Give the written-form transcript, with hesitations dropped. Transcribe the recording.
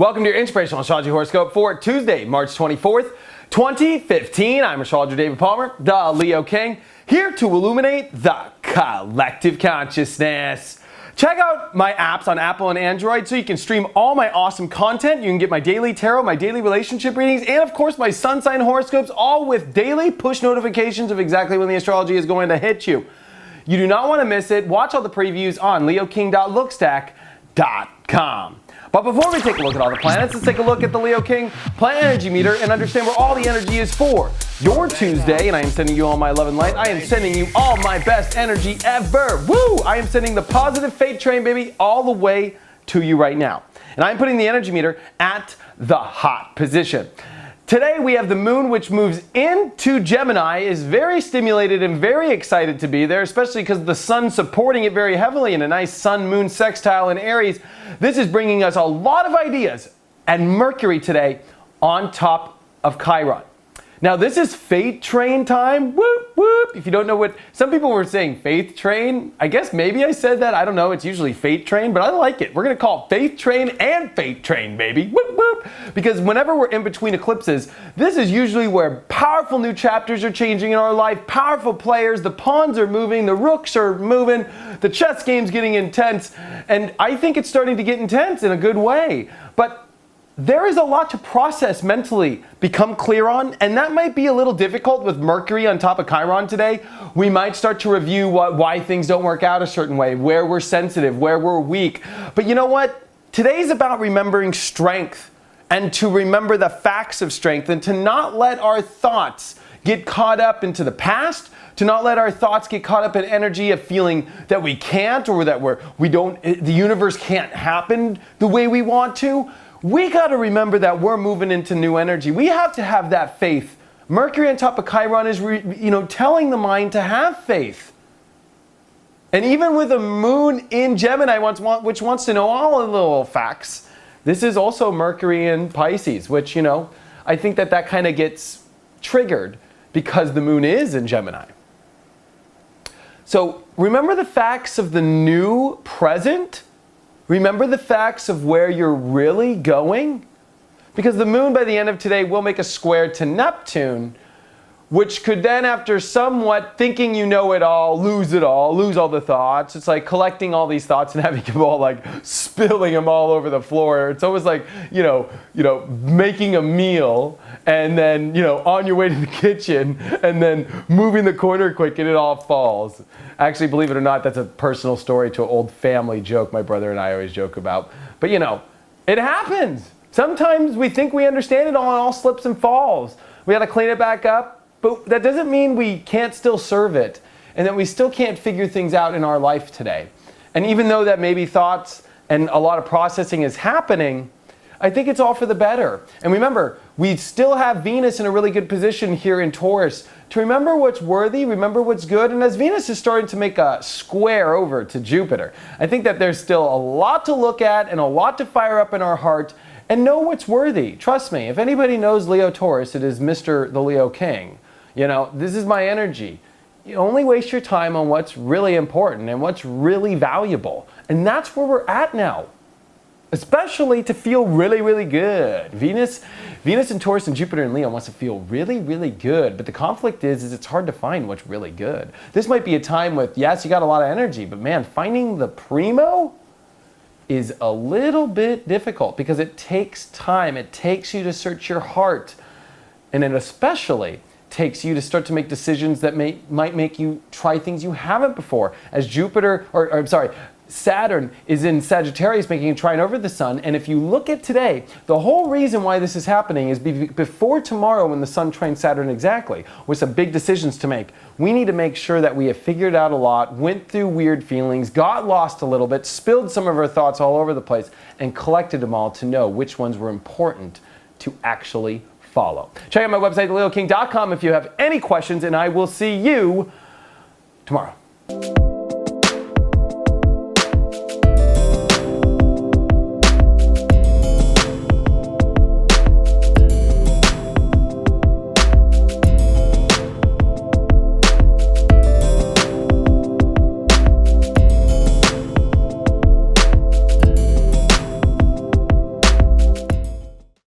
Welcome to your Inspirational Astrology Horoscope for Tuesday, March 24th, 2015. I'm astrologer David Palmer, the Leo King, here to illuminate the collective consciousness. Check out my apps on Apple and Android so you can stream all my awesome content. You can get my daily tarot, my daily relationship readings, and of course my sun sign horoscopes, all with daily push notifications of exactly when the astrology is going to hit you. You do not want to miss it. Watch all the previews on leoking.lookstack.com. But before we take a look at all the planets, let's take a look at the Leo King Planet Energy Meter and understand where all the energy is for your Tuesday. And I am sending you all my love and light. I am sending you all my best energy ever. Woo! I am sending the positive fate train, baby, all the way to you right now. And I'm putting the energy meter at the hot position. Today we have the moon, which moves into Gemini, is very stimulated and very excited to be there, especially because the sun's supporting it very heavily in a nice sun-moon sextile in Aries. This is bringing us a lot of ideas. And Mercury today on top of Chiron. Now this is fate train time. Whoop, whoop. If you don't know what, some people were saying faith train. I guess maybe I said that. I don't know. It's usually fate train, but I like it. We're going to call it faith train and fate train, baby. Whoop, whoop. Because whenever we're in between eclipses, this is usually where powerful new chapters are changing in our life. Powerful players, the pawns are moving, the rooks are moving, the chess game's getting intense. And I think it's starting to get intense in a good way. But there is a lot to process mentally, become clear on, and that might be a little difficult with Mercury on top of Chiron today. We might start to review why things don't work out a certain way, where we're sensitive, where we're weak. But you know what? Today's about remembering strength and to remember the facts of strength and to not let our thoughts get caught up into the past, to not let our thoughts get caught up in energy of feeling that we can't or that the universe can't happen the way we want to. We got to remember that we're moving into new energy. We have to have that faith. Mercury on top of Chiron is, telling the mind to have faith. And even with a moon in Gemini, which wants to know all the little facts, this is also Mercury in Pisces, which, I think that kind of gets triggered because the moon is in Gemini. So remember the facts of the new present. Remember the facts of where you're really going? Because the moon by the end of today will make a square to Neptune, which could then, after somewhat thinking you know it all, lose all the thoughts. It's like collecting all these thoughts and having them all spilling them all over the floor. It's almost like, making a meal and then, on your way to the kitchen and then moving the corner quick and it all falls. Actually, believe it or not, that's a personal story to an old family joke my brother and I always joke about. But it happens. Sometimes we think we understand it all slips and falls. We got to clean it back up. But that doesn't mean we can't still serve it and that we still can't figure things out in our life today. And even though that maybe thoughts and a lot of processing is happening, I think it's all for the better. And remember, we still have Venus in a really good position here in Taurus to remember what's worthy, remember what's good. And as Venus is starting to make a square over to Jupiter, I think that there's still a lot to look at and a lot to fire up in our heart and know what's worthy. Trust me, if anybody knows Leo Taurus, it is Mr. the Leo King. This is my energy. You only waste your time on what's really important and what's really valuable. And that's where we're at now. Especially to feel really, really good. Venus in Taurus and Jupiter in Leo wants to feel really, really good. But the conflict is it's hard to find what's really good. This might be a time with, yes, you got a lot of energy, but man, finding the primo is a little bit difficult because it takes time. It takes you to search your heart. And it especially takes you to start to make decisions that might make you try things you haven't before. As Saturn is in Sagittarius making a trine over the sun. And if you look at today, the whole reason why this is happening is before tomorrow when the sun trines Saturn exactly, with some big decisions to make. We need to make sure that we have figured out a lot, went through weird feelings, got lost a little bit, spilled some of our thoughts all over the place, and collected them all to know which ones were important to actually follow. Check out my website, leoking.com, if you have any questions, and I will see you tomorrow.